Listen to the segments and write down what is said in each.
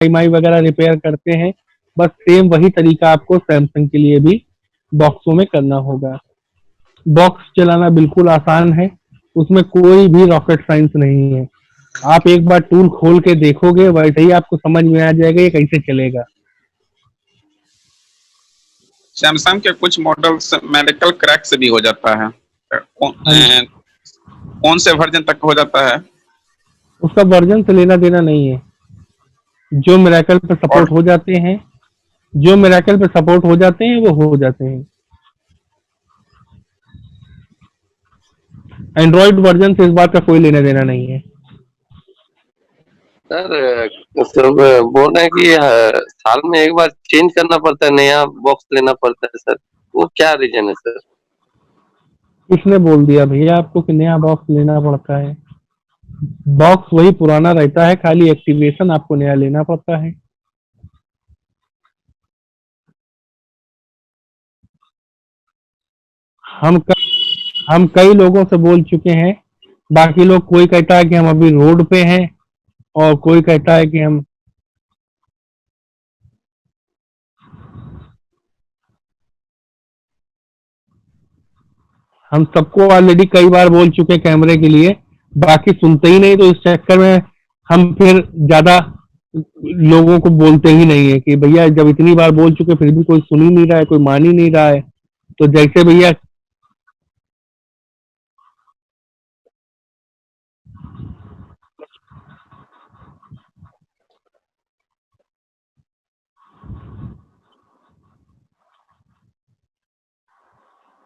EMI वगैरह repair करते हैं, बस सेम वही तरीका आपको सैमसंग के लिए भी बॉक्सों में करना होगा। बॉक्स चलाना बिल्कुल आसान है, उसमें कोई भी रॉकेट साइंस नहीं है। आप एक बार टूल खोल के देखोगे, वैसे ही आपको समझ में आ जाएगा ये कैसे चलेगा। सैमसंग के कुछ मॉडल्स मेडिकल क्रैक से भी हो जाता है, हाँ जी, कौन से वर्जन तक हो जाता है? उसका वर्जन से लेना देना नहीं है। जो मिरेकल पे और सपोर्ट हो जाते हैं, जो मिरेकल पे सपोर्ट हो जाते हैं वो हो जाते हैं। एंड्रॉइड वर्जन से इस बात का कोई लेना देना नहीं है। सर सब बोल रहे हैं कि साल में एक बार चेंज करना पड़ता है, नया बॉक्स लेना पड़ता है सर, वो क्या रीजन है सर? किसने बोल दिया भैया आपको कि नया बॉक्स लेना पड़ता है? बॉक्स वही पुराना रहता है, खाली एक्टिवेशन आपको नया लेना पड़ता है। हम क, हम कई लोगों से बोल चुके हैं, बाकी लोग कोई कहता है कि हम अभी रोड पे हैं और कोई कहता है कि हम सबको ऑलरेडी कई बार बोल चुके हैं कैमरे के लिए, बाकी सुनते ही नहीं, तो इस चक्कर में हम फिर ज्यादा लोगों को बोलते ही नहीं है कि भैया जब इतनी बार बोल चुके फिर भी कोई सुन ही नहीं रहा है, कोई मान ही नहीं रहा है। तो जैसे भैया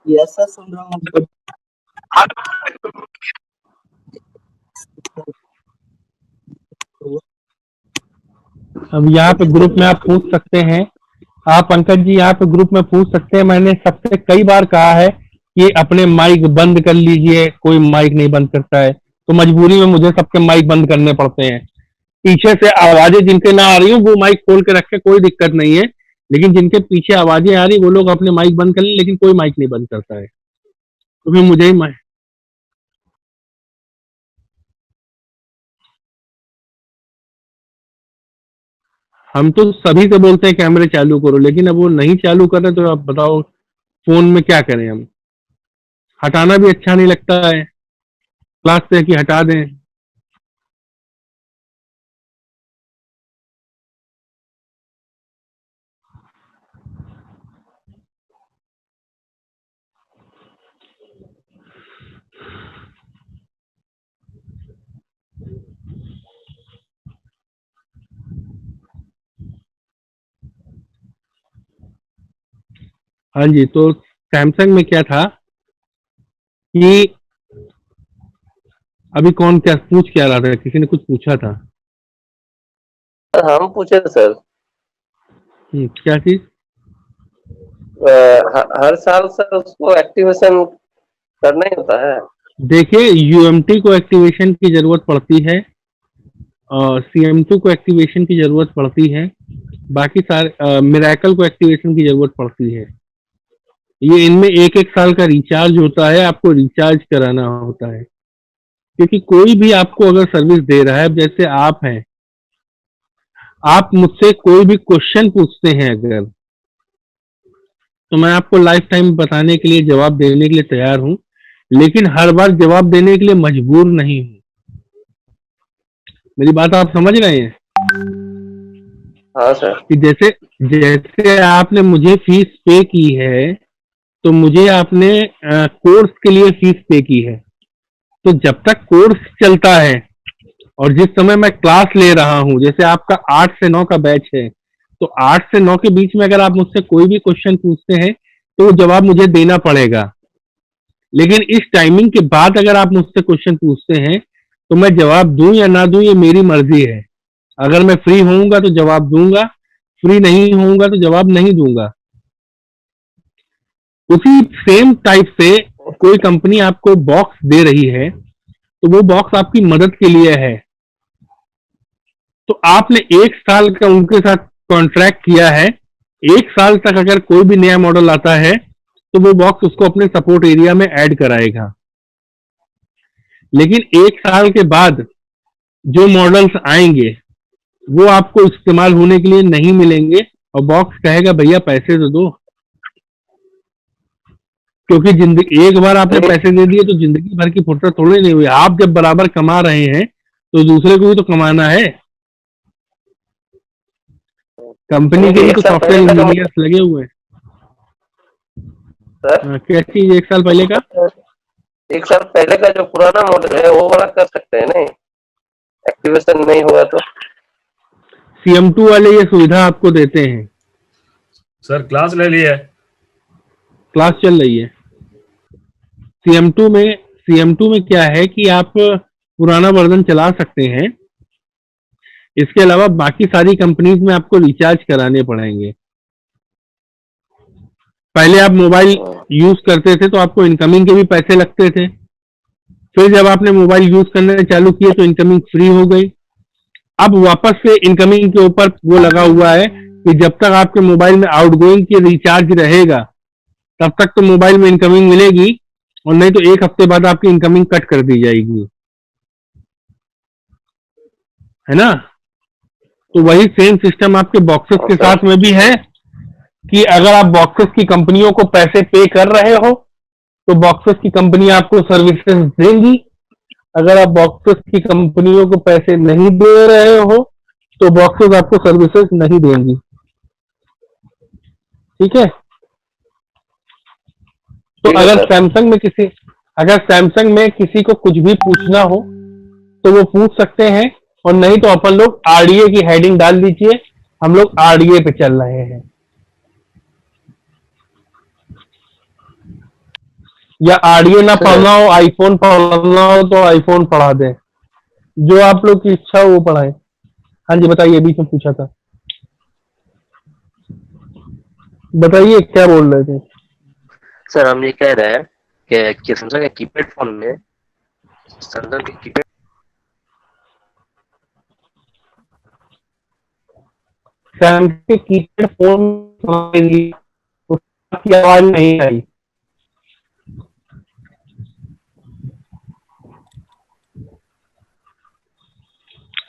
यस सर, सुन रहा हूँ। अब यहाँ पे ग्रुप में आप पूछ सकते हैं, आप पंकज जी यहाँ पे ग्रुप में पूछ सकते हैं। मैंने सबसे कई बार कहा है कि अपने माइक बंद कर लीजिए, कोई माइक नहीं बंद करता है, तो मजबूरी में मुझे सबके माइक बंद करने पड़ते हैं। पीछे से आवाजें जिनके ना आ रही हो वो माइक खोल के रखे, कोई दिक्कत नहीं है, लेकिन जिनके पीछे आवाजें आ रही वो लोग अपने माइक बंद कर लें, लेकिन कोई माइक नहीं बंद करता है, तो फिर मुझे ही माइक। हम तो सभी से बोलते हैं कैमरे चालू करो, लेकिन अब वो नहीं चालू कर रहे, तो आप बताओ फोन में क्या करें हम। हटाना भी अच्छा नहीं लगता है, क्लास से कि हटा दें। हाँ जी, तो सैमसंग में क्या था कि अभी कौन क्या पूछ क्या रहा था, किसी ने कुछ पूछा था। सर हम पूछे थे सर, क्या चीज? हर साल सर उसको एक्टिवेशन करना ही होता है? देखिए, यूएमटी को एक्टिवेशन की जरूरत पड़ती है और सीएम2 को एक्टिवेशन की जरूरत पड़ती है, बाकी सारे मिरेकल को एक्टिवेशन की जरूरत पड़ती है। ये इनमें एक एक साल का रिचार्ज होता है, आपको रिचार्ज कराना होता है, क्योंकि कोई भी आपको अगर सर्विस दे रहा है, अब जैसे आप हैं, आप मुझसे कोई भी क्वेश्चन पूछते हैं अगर, तो मैं आपको लाइफ टाइम बताने के लिए, जवाब देने के लिए तैयार हूं, लेकिन हर बार जवाब देने के लिए मजबूर नहीं हूं। मेरी बात आप समझ रहे हैं? हाँ सर। कि जैसे जैसे आपने मुझे फीस पे की है, तो मुझे आपने कोर्स के लिए फीस पे की है, तो जब तक कोर्स चलता है और जिस समय मैं क्लास ले रहा हूं, जैसे आपका 8 से 9 का बैच है, तो 8 से 9 के बीच में अगर आप मुझसे कोई भी क्वेश्चन पूछते हैं तो वो जवाब मुझे देना पड़ेगा। लेकिन इस टाइमिंग के बाद अगर आप मुझसे क्वेश्चन पूछते हैं तो मैं जवाब दूं या ना दूं ये मेरी मर्जी है। अगर मैं फ्री होऊंगा तो जवाब दूंगा, फ्री नहीं होऊंगा तो जवाब नहीं दूंगा। उसी सेम टाइप से कोई कंपनी आपको बॉक्स दे रही है, तो वो बॉक्स आपकी मदद के लिए है। तो आपने 1 साल का उनके साथ कॉन्ट्रैक्ट किया है, 1 साल तक अगर कोई भी नया मॉडल आता है तो वो बॉक्स उसको अपने सपोर्ट एरिया में ऐड कराएगा। लेकिन 1 साल के बाद जो मॉडल्स आएंगे वो आपको इस्तेमाल होने के लिए नहीं मिलेंगे और बॉक्स कहेगा भैया पैसे तो दो। क्योंकि जिंदगी एक बार आपने पैसे दे दिए तो जिंदगी भर की फुर्सत थोड़ी नहीं हुई। आप जब बराबर कमा रहे हैं तो दूसरे को भी तो कमाना है। कंपनी के भी तो सॉफ्टवेयर इंजीनियर्स लगे हुए हैं। सर क्या चीज 1 साल पहले का? 1 साल पहले का जो पुराना मॉडल है वो वाला कर सकते हैं नहीं, एक्टिवेशन नहीं हुआ तो। CM2 वाले ये सुविधा आपको देते हैं। सर क्लास ले लिया है। क्लास चल रही है। CM2 में क्या है कि आप पुराना वर्जन चला सकते हैं। इसके अलावा बाकी सारी कंपनीज में आपको रिचार्ज कराने पड़ेंगे। पहले आप मोबाइल यूज करते थे तो आपको इनकमिंग के भी पैसे लगते थे। फिर जब आपने मोबाइल यूज करने चालू किए तो इनकमिंग फ्री हो गई। अब वापस से इनकमिंग के ऊपर वो लगा हुआ है कि जब तक आपके मोबाइल में आउटगोइंग की रिचार्ज रहेगा तब तक तो मोबाइल में इनकमिंग मिलेगी, और नहीं तो 1 हफ्ते बाद आपकी इनकमिंग कट कर दी जाएगी, है ना। तो वही सेम सिस्टम आपके बॉक्सेस के साथ में भी है कि अगर आप बॉक्सेस की कंपनियों को पैसे पे कर रहे हो तो बॉक्सेस की कंपनी आपको सर्विसेज देंगी। अगर आप बॉक्सेस की कंपनियों को पैसे नहीं दे रहे हो तो बॉक्सेस आपको सर्विसेज नहीं देंगी। ठीक है। तो अगर सैमसंग में किसी को कुछ भी पूछना हो तो वो पूछ सकते हैं, और नहीं तो अपन लोग RDA की हेडिंग डाल दीजिए, हम लोग RDA पे चल रहे हैं। या RDA ना पढ़ना हो, आईफोन पढ़ना हो तो आईफोन पढ़ा दें, जो आप लोग की इच्छा हो वो पढ़ाएं। हाँ जी बताइए, बीच में पूछा था, बताइए क्या बोल रहे थे। सर हम ये कह रहे हैं कि सैमसंग के कीपैड फोन में सैमसंग के कीपैड फोन उसकी आवाज नहीं आई।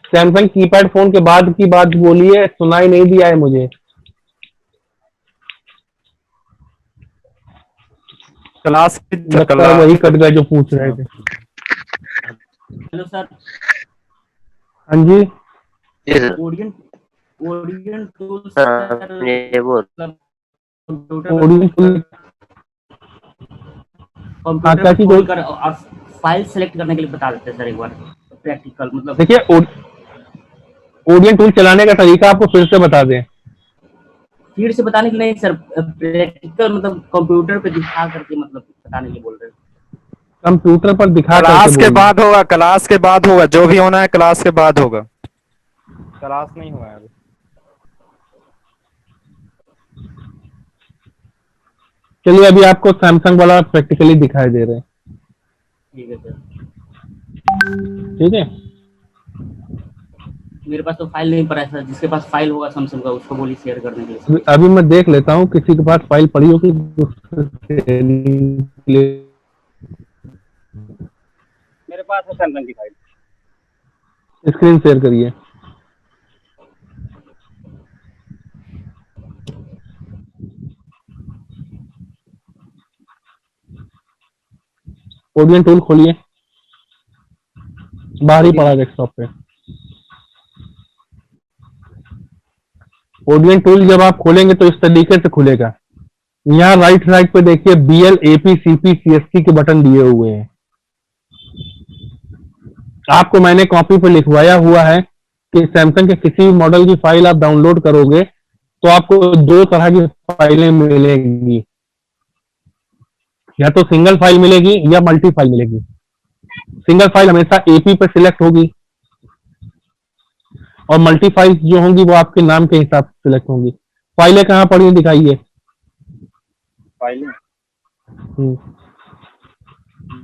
सैमसंग कीपैड फोन के बाद की बात बोलिए, सुनाई नहीं दिया है मुझे। क्लास लगता है वही कट गया जो पूछ रहे थे। Hello sir. हाँ जी। ओडियन टूल्स सर ये वो कंप्यूटर खोलकर और फाइल सेलेक्ट करने के लिए बता देते हैं सर एक बार प्रैक्टिकल। मतलब देखिए ओडियन टूल चलाने का तरीका आपको फिर से बता दें। फिर से बताने के लिए नहीं सर, प्रैक्टिकल मतलब कंप्यूटर पे दिखा करके मतलब बताने के लिए बोल रहे हैं। कंप्यूटर पर दिखा क्लास के बाद होगा, क्लास के बाद होगा, जो भी होना है क्लास के बाद होगा। क्लास नहीं हुआ है अभी। चलिए अभी आपको सैमसंग वाला प्रैक्टिकली दिखाई दे रहे हैं। ठीक है सर। ठीक है। मेरे पास तो फाइल नहीं पड़ा है सर, जिसके पास फाइल होगा सैमसंग का उसको बोलिए शेयर करने के लिए। अभी मैं देख लेता हूँ किसी के पास फाइल पड़ी होगी। मेरे पास है सैमसंग की फाइल। स्क्रीन शेयर करिए। ओडियन टूल खोलिए, बाहर ही पड़ा डेस्कटॉप पे। ओडियन टूल जब आप खोलेंगे तो इस तरीके से खुलेगा। यहाँ राइट साइड पे देखिए BL AP CP CST के बटन दिए हुए हैं। आपको मैंने कॉपी पे लिखवाया हुआ है कि सैमसंग के किसी भी मॉडल की फाइल आप डाउनलोड करोगे तो आपको 2 तरह की फाइलें मिलेंगी, या तो सिंगल फाइल मिलेगी या मल्टी फाइल मिलेगी। सिंगल फाइल हमेशा AP पे सिलेक्ट होगी और मल्टी फाइल्स जो होंगी वो आपके नाम के हिसाब से सिलेक्ट होंगी। फाइलें कहाँ पड़ी दिखाइए। फाइलें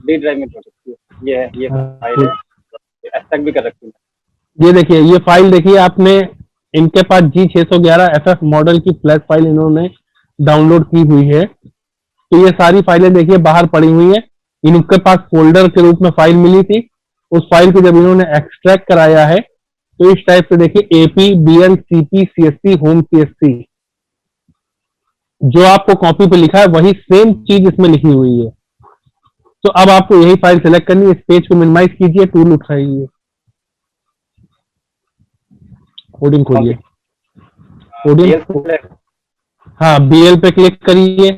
डी ड्राइव में पड़ सकती है। ये फाइल है, तक भी कर सकती है। ये देखिए, ये फाइल देखिए, आपने इनके पास G611 FF मॉडल की फ्लैश फाइल इन्होंने डाउनलोड की हुई है। तो ये सारी फाइलें देखिए बाहर पड़ी हुई है। इनके पास फोल्डर के रूप में फाइल मिली थी। उस फाइल को जब इन्होंने एक्सट्रैक्ट कराया है तो इस टाइप से देखिए AP BL CP CSC home CSC जो आपको कॉपी पे लिखा है वही सेम चीज इसमें लिखी हुई है। तो अब आपको यही फाइल सेलेक्ट करनी है, इस पेज को मिनिमाइज कीजिए, टूल उठाइए, कोडिंग खोलिए, कोडिंग, हाँ BL पे क्लिक करिए,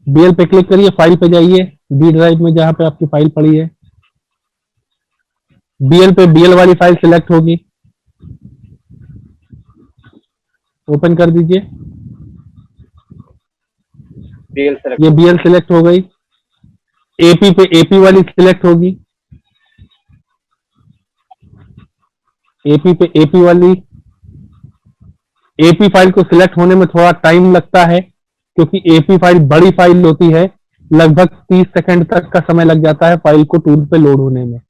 BL पे क्लिक करिए, फाइल पे जाइए, B ड्राइव में जहां पे आपकी फाइल पड़ी है, BL पे BL वाली फाइल सिलेक्ट होगी, ओपन कर दीजिए, ये BL सिलेक्ट हो गई। AP पे AP वाली सिलेक्ट होगी, AP पे AP वाली, AP फाइल को सिलेक्ट होने में थोड़ा टाइम लगता है क्योंकि AP फाइल बड़ी फाइल होती है, लगभग 30 सेकंड तक का समय लग जाता है फाइल को टूल पे लोड होने में।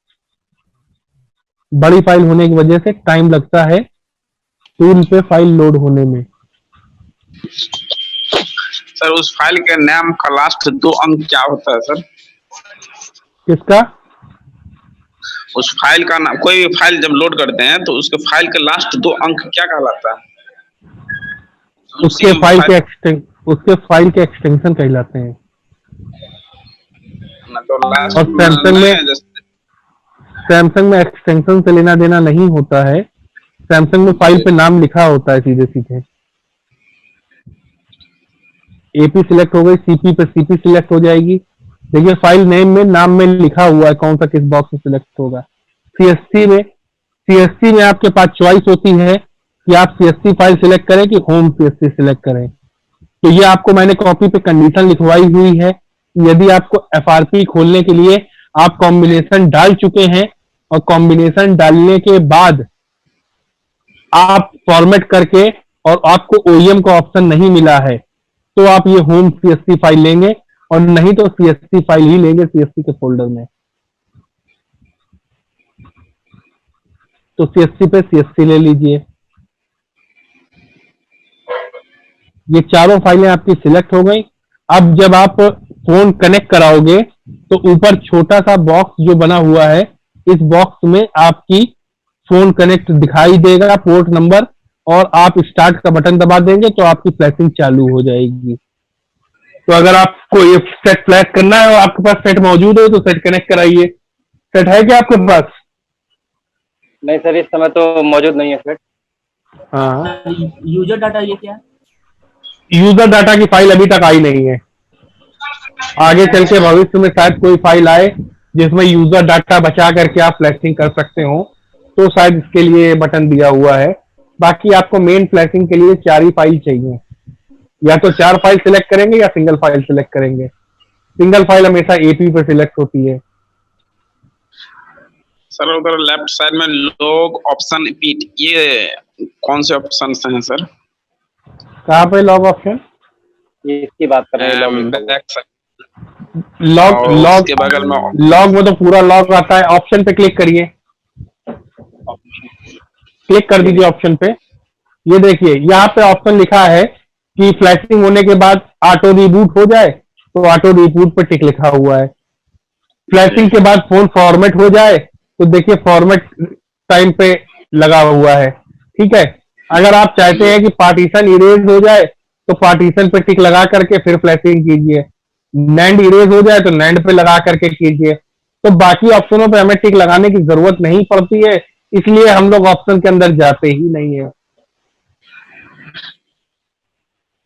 बड़ी फाइल होने की वजह से टाइम लगता है टूल पे फाइल लोड होने में। सर उस फाइल के नाम का लास्ट 2 अंक क्या होता है सर? किसका? उस फाइल का नाम, कोई भी फाइल जब लोड करते हैं तो उसके फाइल के लास्ट 2 अंक क्या कहलाता है? उसके फाइल के एक्सटेंशन कहलाते हैं। तो लास्ट और सैमसंग में एक्सटेंशन से लेना देना नहीं होता है, सैमसंग में फाइल पे नाम लिखा होता है सीधे सीधे। AP सिलेक्ट हो गई, CP पे CP सिलेक्ट हो जाएगी। देखिए फाइल नेम में नाम में लिखा हुआ है कौन सा किस बॉक्स में सिलेक्ट होगा। CSC में आपके पास चॉइस होती है कि आप CSC फाइल सिलेक्ट करें कि होम CSC सिलेक्ट करें। तो ये आपको मैंने कॉपी पे कंडीशन लिखवाई हुई है, यदि आपको FRP खोलने के लिए आप कॉम्बिनेशन डाल चुके हैं और कॉम्बिनेशन डालने के बाद आप फॉर्मेट करके और आपको OEM का ऑप्शन नहीं मिला है तो आप ये होम CSC फाइल लेंगे और नहीं तो CSC फाइल ही लेंगे CSC के फोल्डर में। तो CSC पे CSC ले लीजिए। ये चारों फाइलें आपकी सिलेक्ट हो गई। अब जब आप फोन कनेक्ट कराओगे तो ऊपर छोटा सा बॉक्स जो बना हुआ है, इस बॉक्स में आपकी फोन कनेक्ट दिखाई देगा, पोर्ट नंबर, और आप स्टार्ट का बटन दबा देंगे तो आपकी फ्लैशिंग चालू हो जाएगी। तो अगर आपको ये सेट फ्लैश करना है और आपके पास सेट मौजूद है तो सेट कनेक्ट कराइए। सेट है क्या आपके पास? नहीं सर, इस समय तो मौजूद नहीं है सेट। हाँ, यूजर डाटा ये क्या है? यूजर डाटा की फाइल अभी तक आई नहीं है, आगे चल के भविष्य में शायद कोई फाइल आए जिसमें यूजर डाटा बचा करके आप फ्लैशिंग कर सकते हो, तो शायद इसके लिए बटन दिया हुआ है। बाकी आपको मेन फ्लैशिंग के लिए 4 ही फाइल चाहिए, या तो 4 फाइल सिलेक्ट करेंगे या सिंगल फाइल सिलेक्ट करेंगे। सिंगल फाइल हमेशा AP पे सिलेक्ट होती है। सर उधर लेफ्ट साइड में लॉग ऑप्शन रिपीट, ये कौन से ऑप्शन हैं सर? कहाँ पे लॉग ऑप्शन? ये इसकी बात कर रहे हैं। बैक साइड लॉग के बगल में लॉग में तो पूरा लॉग आता है। ऑप्शन पे क्लिक करिए, क्लिक कर दीजिए ऑप्शन पे। ये देखिए यहाँ पे ऑप्शन लिखा है कि फ्लैशिंग होने के बाद ऑटो रिबूट हो जाए, तो ऑटो रिबूट पे टिक लिखा हुआ है। फ्लैशिंग के बाद फोन फॉर्मेट हो जाए तो देखिए फॉर्मेट टाइम पे लगा हुआ है। ठीक है, अगर आप चाहते हैं कि पार्टीशन इरेज हो जाए तो पार्टीशन पे टिक लगा करके फिर फ्लैशिंग कीजिए। नैंड इरेज हो जाए तो नैंड पे लगा करके कीजिए। तो बाकी ऑप्शनों पे हमें टिक लगाने की जरूरत नहीं पड़ती है, इसलिए हम लोग ऑप्शन के अंदर जाते ही नहीं है।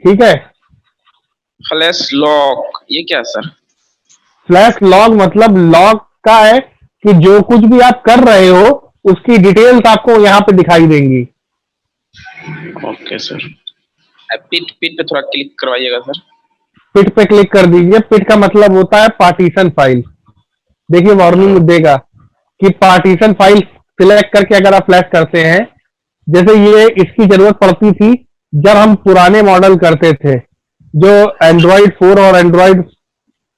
ठीक है। फ्लैश लॉक ये क्या सर? फ्लैश लॉग मतलब लॉग का है कि जो कुछ भी आप कर रहे हो उसकी डिटेल्स आपको यहाँ पे दिखाई देंगी। Okay sir. पिट पे थोड़ा क्लिक करवाइएगा सर। पिट पे क्लिक कर दीजिए। पिट का मतलब होता है पार्टीशन फाइल। देखिए वार्निंग देगा कि पार्टीशन फाइल सिलेक्ट करके अगर आप फ्लैश करते हैं, जैसे ये इसकी जरूरत पड़ती थी जब हम पुराने मॉडल करते थे जो एंड्रॉइड 4 और एंड्रॉइड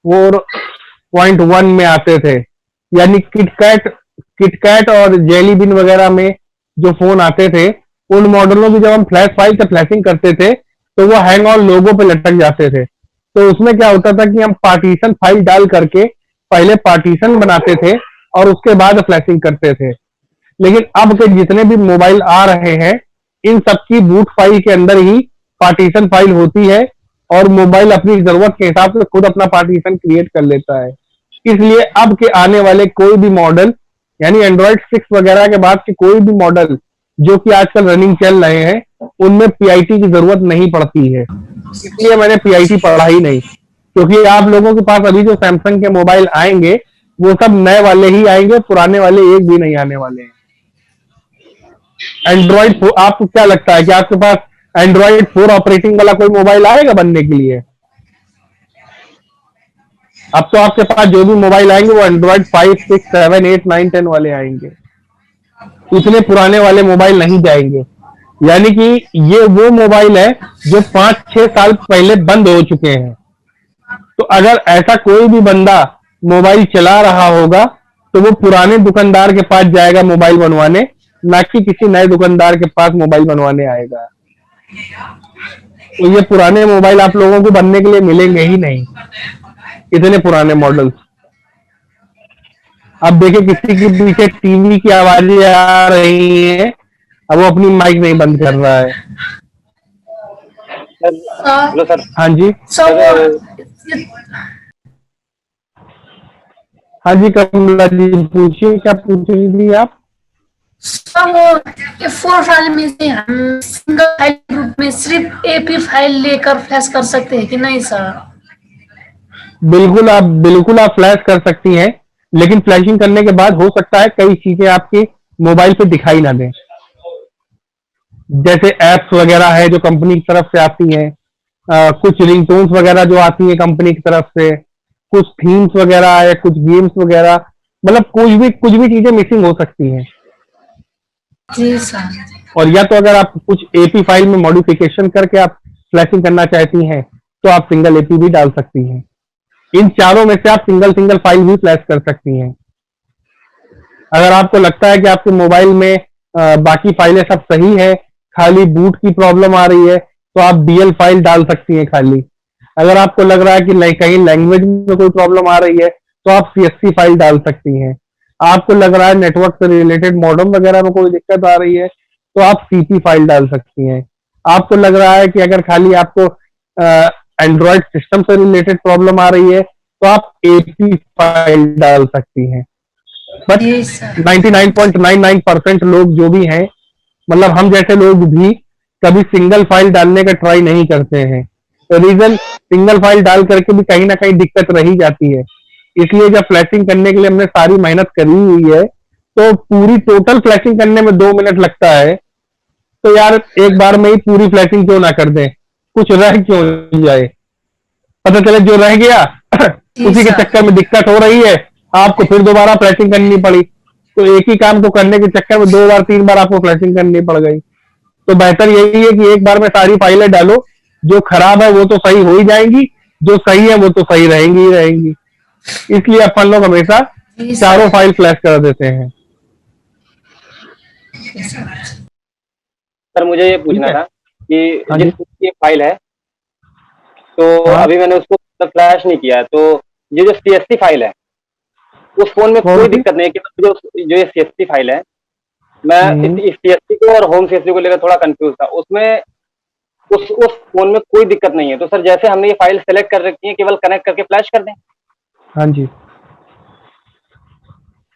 4.1 में आते थे, यानी किटकैट और जेली बिन वगैरह में जो फोन आते थे, उन मॉडलों की जब हम फ्लैश फाइल से फ्लैशिंग करते थे तो वो हैंग ऑन लोगों पे लटक जाते थे। तो उसमें क्या होता था कि हम पार्टीशन फाइल डाल करके पहले पार्टीशन बनाते थे और उसके बाद फ्लैशिंग करते थे। लेकिन अब के जितने भी मोबाइल आ रहे हैं, इन सबकी बूट फाइल के अंदर ही पार्टीशन फाइल होती है और मोबाइल अपनी जरूरत के हिसाब से खुद अपना पार्टीशन क्रिएट कर लेता है। इसलिए अब के आने वाले कोई भी मॉडल, यानी एंड्रॉइड 6 वगैरह के बाद के कोई भी मॉडल जो कि आजकल रनिंग चल रहे हैं, उनमें पीआईटी की जरूरत नहीं पड़ती है। इसलिए मैंने पीआईटी पढ़ा ही नहीं, क्योंकि आप लोगों के पास अभी जो सैमसंग के मोबाइल आएंगे वो सब नए वाले ही आएंगे, पुराने वाले एक भी नहीं आने वाले हैं। एंड्रॉइड, आपको क्या लगता है कि आपके पास एंड्रॉइड 4 ऑपरेटिंग वाला कोई मोबाइल आएगा बनने के लिए? अब तो आपके पास जो भी मोबाइल आएंगे वो एंड्रॉइड 5, 6, 7, 8, 9, 10 वाले आएंगे, इतने पुराने वाले मोबाइल नहीं जाएंगे। यानी कि ये वो मोबाइल है जो 5-6 साल पहले बंद हो चुके हैं। तो अगर ऐसा कोई भी बंदा मोबाइल चला रहा होगा तो वो पुराने दुकानदार के पास जाएगा मोबाइल बनवाने, ना कि किसी नए दुकानदार के पास मोबाइल बनवाने आएगा। तो ये पुराने मोबाइल आप लोगों को बनने के लिए मिलेंगे ही नहीं, इतने पुराने मॉडल्स। अब देखिए किसी के पीछे टीवी की आवाजें आ रही हैं, अब वो अपनी माइक नहीं बंद कर रहा है। Hello sir. हाँ जी, हाँ जी कमला जी, पूछिए क्या पूछ रही थी आप? सर वो F4 फाइल में से हम सिंगल फाइल ग्रुप में सिर्फ एपी फाइल लेकर फ्लैश कर सकते हैं कि नहीं सर? बिल्कुल आप फ्लैश कर सकती हैं, लेकिन फ्लैशिंग करने के बाद हो सकता है कई चीजें आपके मोबाइल पे दिखाई ना दें। जैसे एप्स वगैरह है जो कंपनी की तरफ से आती हैं, कुछ रिंगटोन्स वगैरह जो आती है कंपनी की तरफ से, कुछ थीम्स वगैरह है, कुछ गेम्स वगैरह, मतलब कुछ भी चीजें मिसिंग हो सकती हैं। जी सर। और या तो अगर आप कुछ एपी फाइल में मॉडिफिकेशन करके आप फ्लैशिंग करना चाहती हैं तो आप सिंगल एपी भी डाल सकती हैं। इन चारों में से आप सिंगल फाइल भी फ्लैश कर सकती हैं। अगर आपको लगता है कि आपके मोबाइल में बाकी फाइलें सब सही है, खाली बूट की प्रॉब्लम आ रही है, तो आप बीएल फाइल डाल सकती हैं खाली। अगर आपको लग रहा है कि कहीं लैंग्वेज में कोई प्रॉब्लम आ रही है तो आप सीएससी फाइल डाल सकती हैं। आपको लग रहा है नेटवर्क से रिलेटेड मॉडेम वगैरह में कोई दिक्कत आ रही है तो आप सीपी फाइल डाल सकती हैं। आपको लग रहा है कि अगर खाली आपको एंड्रॉइड सिस्टम से रिलेटेड प्रॉब्लम आ रही है तो आप एपी फाइल डाल सकती हैं। बट 99.99% लोग जो भी हैं, मतलब हम जैसे लोग भी कभी सिंगल फाइल डालने का ट्राई नहीं करते हैं। तो रीजन, सिंगल फाइल डाल करके भी कहीं ना कहीं दिक्कत रही जाती है। इसलिए जब फ्लैशिंग करने के लिए हमने सारी मेहनत करी हुई है तो पूरी टोटल फ्लैशिंग करने में 2 मिनट लगता है, तो यार एक बार में ही पूरी फ्लैशिंग क्यों ना कर दें, कुछ रह क्यों जाए। पता चले जो रह गया उसी के चक्कर में दिक्कत हो रही है, आपको फिर दोबारा फ्लैशिंग करनी पड़ी। तो एक ही काम को करने के चक्कर में 2 बार 3 बार आपको फ्लैशिंग करनी पड़ गई। तो बेहतर यही है कि एक बार में सारी फाइलें डालो, जो खराब है वो तो सही हो ही जाएंगी, जो सही है वो तो सही रहेंगी ही रहेंगी। इसलिए अपन लोग हमेशा चारों फाइल फ्लैश कर देते हैं। सर मुझे ये पूछना था कि जिस ये फाइल है तो अभी मैंने उसको फ्लैश नहीं किया, तो ये जो सीएससी फाइल है उस फोन में कोई दिक्कत नहीं है कि जो ये सीएससी फाइल है, मैं इस सीएससी को और होम सीएससी को लेकर थोड़ा कंफ्यूज था। उसमें उस फोन में कोई दिक्कत नहीं है। तो सर जैसे हमने ये फाइल सेलेक्ट कर रखी है, केवल कनेक्ट करके फ्लैश कर दें? हाँ जी,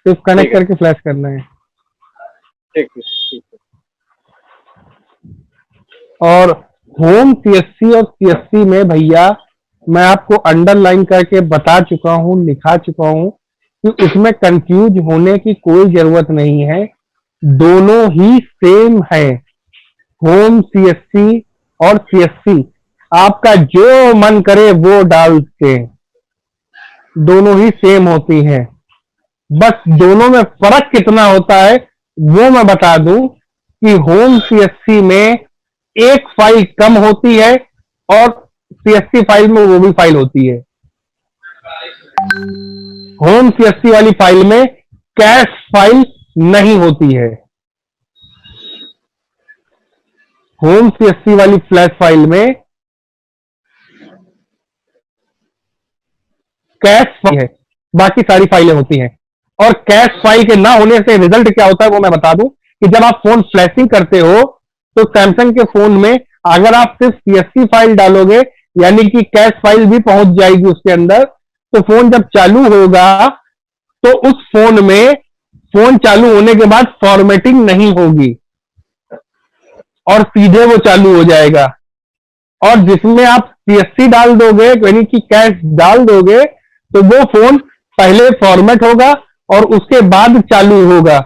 सिर्फ कनेक्ट करके फ्लैश करना है। ठीक है। और होम सीएससी और सीएससी में भैया मैं आपको अंडरलाइन करके बता चुका हूं, लिखा चुका हूं कि उसमें कंफ्यूज होने की कोई जरूरत नहीं है, दोनों ही सेम है। होम सीएससी और सीएससी आपका जो मन करे वो डाल के, दोनों ही सेम होती हैं। बस दोनों में फर्क कितना होता है वो मैं बता दूं कि होम सीएससी में एक फाइल कम होती है और सीएससी फाइल में वो भी फाइल होती है। होम सीएससी वाली फाइल में कैश फाइल नहीं होती है। होम सीएससी वाली फ्लैश फाइल में कैश फाइल है। बाकी सारी फाइलें होती हैं। और कैश फाइल के ना होने से रिजल्ट क्या होता है वो मैं बता दूं कि जब आप फोन फ्लैशिंग करते हो तो सैमसंग के फोन में अगर आप सिर्फ CSV फाइल डालोगे यानी कि कैश फाइल भी पहुंच जाएगी उसके अंदर, तो फोन जब चालू होगा तो उस फोन में फोन चालू होने के बाद फॉर्मेटिंग नहीं होगी और सीधे वो चालू हो जाएगा। और जिसमें आप CSC डाल दोगे यानी कि कैश डाल दोगे तो वो फोन पहले फॉर्मेट होगा और उसके बाद चालू होगा।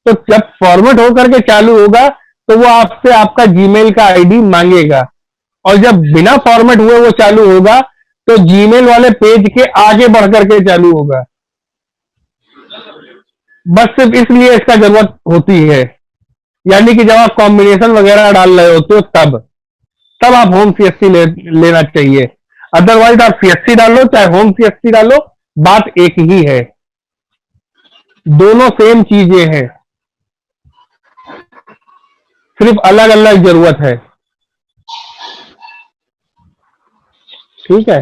तो जब फॉर्मेट होकर के चालू होगा तो वो आपसे आपका जीमेल का आईडी मांगेगा, और जब बिना फॉर्मेट हुए वो चालू होगा तो जीमेल वाले पेज के आगे बढ़ करके चालू होगा। बस सिर्फ इसलिए इसका जरूरत होती है, यानी कि जब आप कॉम्बिनेशन वगैरह डाल रहे होते हो तब आप होम CSC लेना चाहिए। अदरवाइज आप CSC डालो चाहे होम CSC डालो, बात एक ही है, दोनों सेम चीजें हैं, सिर्फ अलग अलग जरूरत है। ठीक है,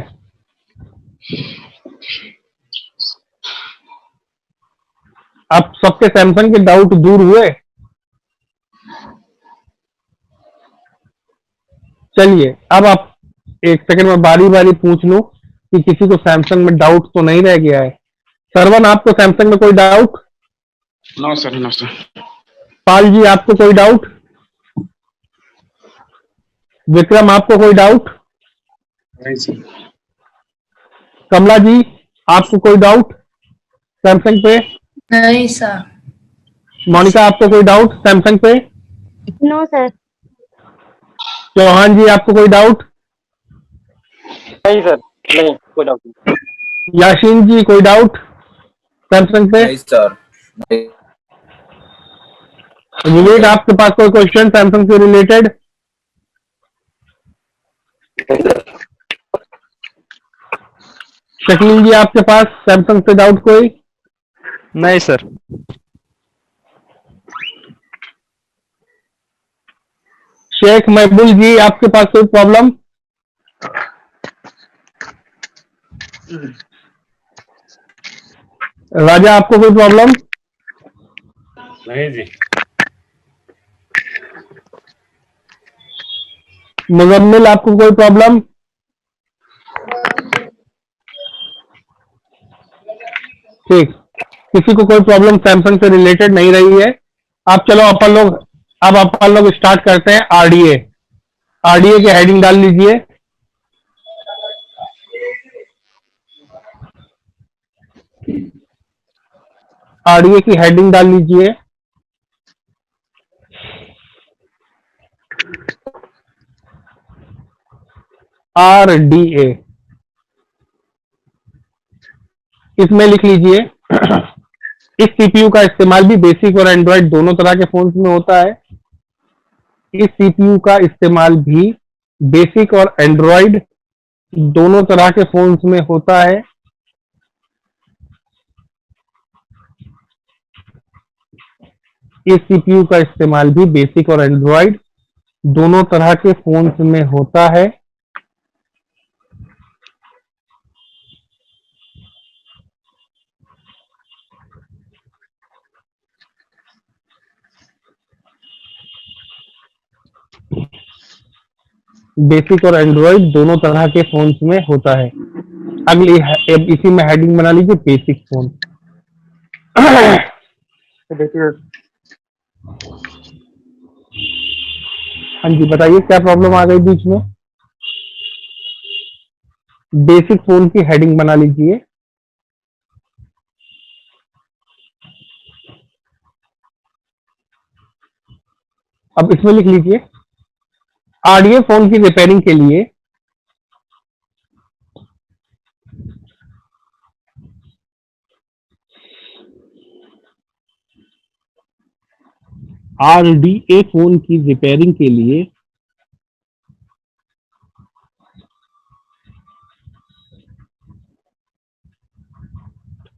आप सबके सैमसंग के डाउट दूर हुए। चलिए अब आप एक सेकंड में बारी बारी पूछ लो कि किसी को सैमसंग में डाउट तो नहीं रह गया है। सरवन, आपको सैमसंग में कोई doubt? No sir, no sir. Pal ji, आपको कोई डाउट? विक्रम, आपको कोई डाउट? नहीं सर। कमला जी, आपको कोई डाउट सैमसंग पे? नहीं सर। मोनिका, आपको कोई डाउट सैमसंग पे? No sir. चौहान जी, आपको कोई डाउट? नहीं सर, नहीं, कोई डाउट नहीं। याशीन जी, कोई डाउट सैमसंग पे? नहीं सर। विवेक, आपके पास कोई क्वेश्चन सैमसंग से रिलेटेड? शकील जी, आपके पास सैमसंग से डाउट कोई? नहीं सर। शेख महबूल जी, आपके पास कोई प्रॉब्लम? राजा, आपको कोई प्रॉब्लम? नहीं जी। मुजम्मिल, आपको कोई प्रॉब्लम? ठीक, किसी को कोई प्रॉब्लम सैमसंग से रिलेटेड नहीं रही है। अब चलो अपन लोग स्टार्ट करते हैं RDA। RDA की हेडिंग डाल लीजिए। RDA की हेडिंग डाल लीजिए। RDA, इसमें लिख लीजिए इस CPU का इस्तेमाल भी बेसिक और एंड्रॉइड दोनों तरह के फोन्स में होता है। इस CPU का इस्तेमाल भी बेसिक और एंड्रॉइड दोनों तरह के फोन्स में होता है। इस CPU का इस्तेमाल भी बेसिक और एंड्रॉइड दोनों तरह के फोन्स में होता है। बेसिक और एंड्रॉइड दोनों तरह के फोन्स में होता है। अगली इसी में हेडिंग बना लीजिए बेसिक फोन। देखिए, हाँ जी, बताइए क्या प्रॉब्लम आ गई बीच में? बेसिक फोन की हेडिंग बना लीजिए। अब इसमें लिख लीजिए RDA फोन की रिपेयरिंग के लिए RDA फोन की रिपेयरिंग के लिए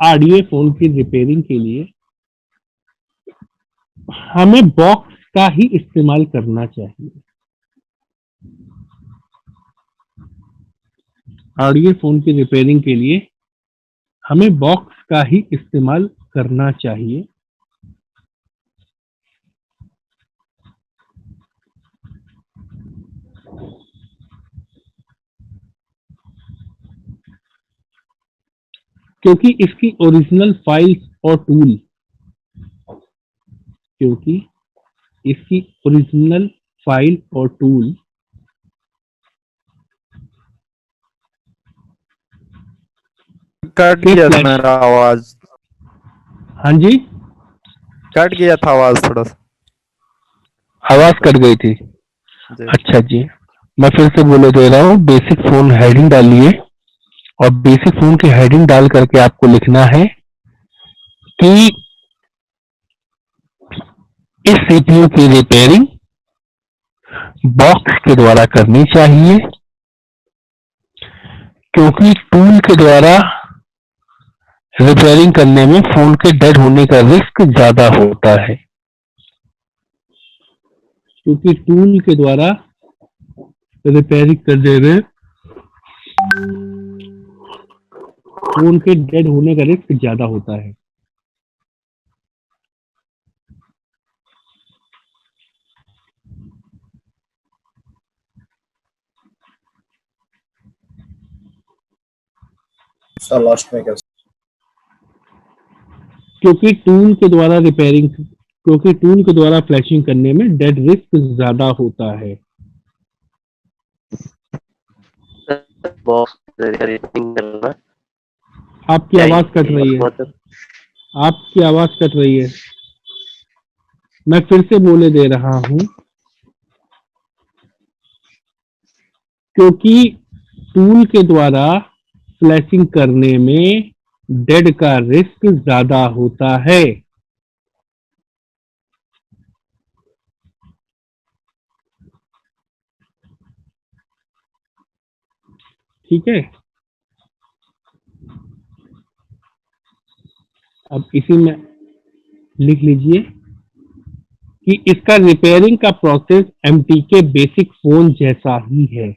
RDA फोन की रिपेयरिंग के लिए हमें बॉक्स का ही इस्तेमाल करना चाहिए। RDA फोन की रिपेयरिंग के लिए हमें बॉक्स का ही इस्तेमाल करना चाहिए। क्योंकि इसकी ओरिजिनल फाइल्स और टूल क्योंकि इसकी ओरिजिनल फाइल और टूल कट गया था मेरा आवाज। हाँ जी, कट गया था आवाज थोड़ा सा। आवाज कट गई थी। जी। अच्छा जी, मैं फिर से बोले दे रहा हूँ, बेसिक फोन हेडिंग डालिए और बेसिक फोन की हेडिंग डाल करके आपको लिखना है कि इस सीपीयू की रिपेयरिंग बॉक्स के द्वारा करनी चाहिए, क्योंकि टूल के द्वारा रिपेयरिंग करने में फोन के डेड होने का रिस्क ज्यादा होता है। क्योंकि टूल के द्वारा रिपेयरिंग करने में फोन के डेड होने का रिस्क ज्यादा होता है। लास्ट में क्या? क्योंकि टूल के द्वारा रिपेयरिंग, क्योंकि टूल के द्वारा फ्लैशिंग करने में डेड रिस्क ज्यादा होता है। बॉक्स रिपेयरिंग करना। आपकी आवाज कट रही है, आपकी आवाज कट रही है। मैं फिर से बोले दे रहा हूं, क्योंकि टूल के द्वारा फ्लैशिंग करने में डेड का रिस्क ज्यादा होता है। ठीक है, अब इसी में लिख लीजिए कि इसका रिपेयरिंग का प्रोसेस एमटीके बेसिक फोन जैसा ही है।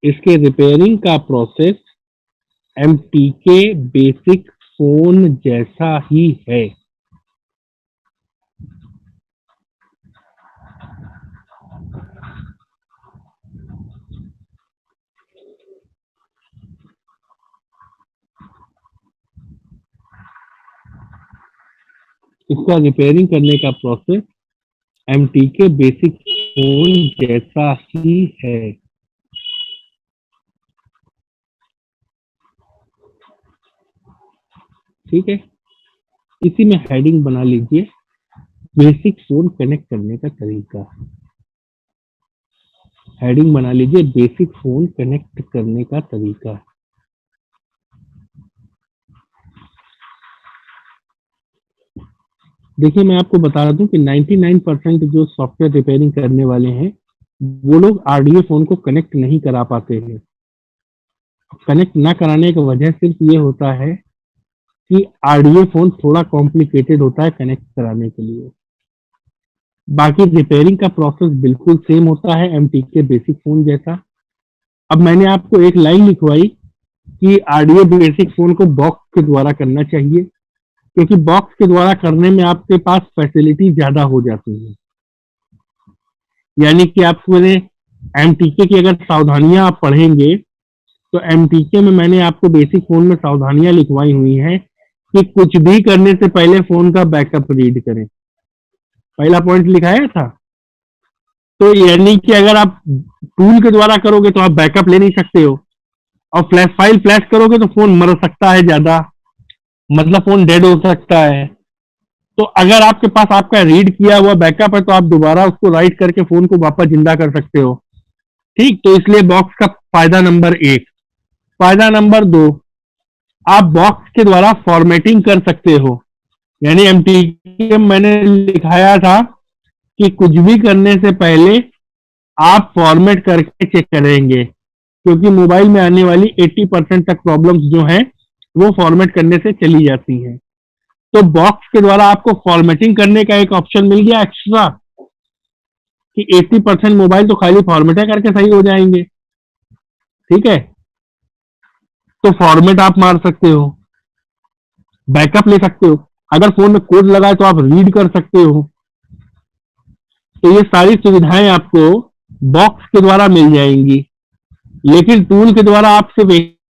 इसके रिपेयरिंग का प्रोसेस एमटीके बेसिक फोन जैसा ही है। इसका रिपेयरिंग करने का प्रोसेस एमटीके बेसिक फोन जैसा ही है। ठीक है, इसी में हेडिंग बना लीजिए, बेसिक फोन कनेक्ट करने का तरीका। हेडिंग बना लीजिए, बेसिक फोन कनेक्ट करने का तरीका। देखिए, मैं आपको बता रहा दूं कि 99% जो सॉफ्टवेयर रिपेयरिंग करने वाले हैं वो लोग आरडीए फोन को कनेक्ट नहीं करा पाते हैं। कनेक्ट ना कराने की वजह सिर्फ ये होता है कि आरडीए फोन थोड़ा कॉम्प्लिकेटेड होता है कनेक्ट कराने के लिए। बाकी रिपेयरिंग का प्रोसेस बिल्कुल सेम होता है एमटीके बेसिक फोन जैसा। अब मैंने आपको एक लाइन लिखवाई कि आरडीए बेसिक फोन को बॉक्स के द्वारा करना चाहिए, क्योंकि बॉक्स के द्वारा करने में आपके पास फैसिलिटी ज्यादा हो जाती है। यानी कि आप मैंने एमटीके की अगर सावधानियां आप पढ़ेंगे तो एमटीके में मैंने आपको बेसिक फोन में सावधानियां लिखवाई हुई हैं कि कुछ भी करने से पहले फोन का बैकअप रीड करें। पहला पॉइंट लिखाया था। तो यानी कि अगर आप टूल के द्वारा करोगे तो आप बैकअप ले नहीं सकते हो, और फ्लैश फाइल फ्लैश करोगे तो फोन मर सकता है ज्यादा, मतलब फोन डेड हो सकता है। तो अगर आपके पास आपका रीड किया हुआ बैकअप है तो आप दोबारा उसको राइट करके फोन को वापस जिंदा कर सकते हो। ठीक, तो इसलिए बॉक्स का फायदा नंबर 1। फायदा नंबर 2, आप बॉक्स के द्वारा फॉर्मेटिंग कर सकते हो। यानी एमटीके मैंने लिखाया था कि कुछ भी करने से पहले आप फॉर्मेट करके चेक करेंगे, क्योंकि मोबाइल में आने वाली 80% तक प्रॉब्लम्स जो हैं वो फॉर्मेट करने से चली जाती हैं। तो बॉक्स के द्वारा आपको फॉर्मेटिंग करने का एक ऑप्शन मिल गया एक्स्ट्रा कि 80% मोबाइल तो खाली फॉर्मेट करके सही हो जाएंगे। ठीक है, तो फॉर्मेट आप मार सकते हो, बैकअप ले सकते हो, अगर फोन में कोड लगा है तो आप रीड कर सकते हो। तो ये सारी सुविधाएं आपको बॉक्स के द्वारा मिल जाएंगी, लेकिन टूल के द्वारा आप सिर्फ